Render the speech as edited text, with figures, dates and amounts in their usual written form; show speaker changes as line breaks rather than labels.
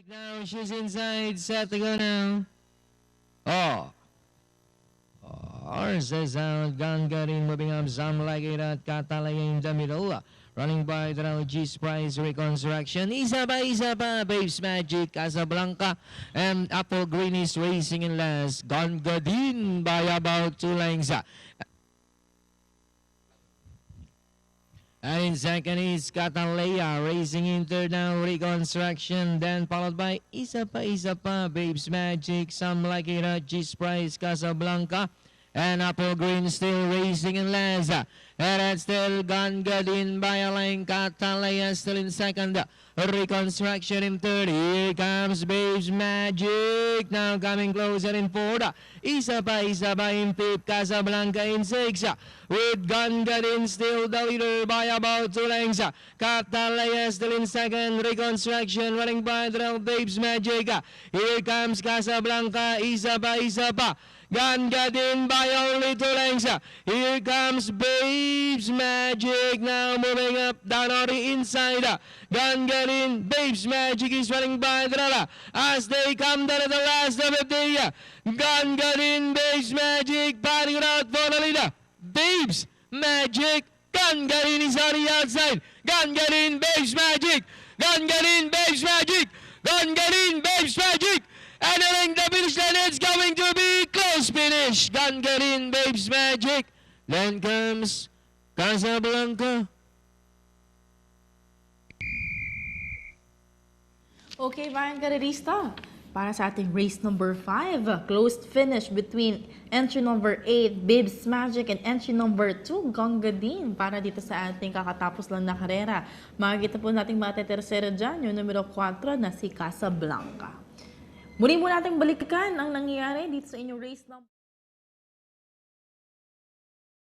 Now she's inside, set to go now. Oh. Says out, gun getting, moving up, some like it at Catalay in the middle. Running by the G Prize Reconstruction. Isa pa, Babes Magic, Casablanca, and Apple Green is racing in last. Gun Gadin by about 2 lengths. And in second is Catalaya, racing in third now, Reconstruction, then followed by Isa pa, Babes Magic, some like it at G Prize, Casablanca, and Apple Green still racing in last. And that's still Gun Gadin by a lane. Catalaya still in second. Reconstruction in third. Here comes Babes Magic. Now coming closer in fourth. Isa pa in fifth. Casablanca in sixth. With Gun Gadin still the leader by about 2 lengths. Catalaya still in second. Reconstruction running by the Babes Magic. Here comes Casablanca. Isa pa. Gun Gadin by only 2 lengths. Here comes Babes Magic now moving up down on the inside. Gun Gadin, Babes Magic is running by the as they come down at the last of the day. Gun Gadin, Babes Magic batting it out for the leader. Babes Magic, Gun Gadin is on the outside. Gun Gadin, Babes Magic, Gun Gadin, Babes Magic, Gun Gadin, Babes Magic. Entering the finish line, it's going to be close finish. Gun Gadin, Babes Magic. Then comes Casablanca.
Okay, Ryan Carrerista, para sa ating race number 5, closed finish between entry number 8, Babes Magic, and entry number 2, Gun Gadin, para dito sa ating kakatapos lang na karera. Makikita po natin matetersera dyan, yung numero 4 na si Casablanca. Muli po natin balikan ang nangyayari dito sa inyong race number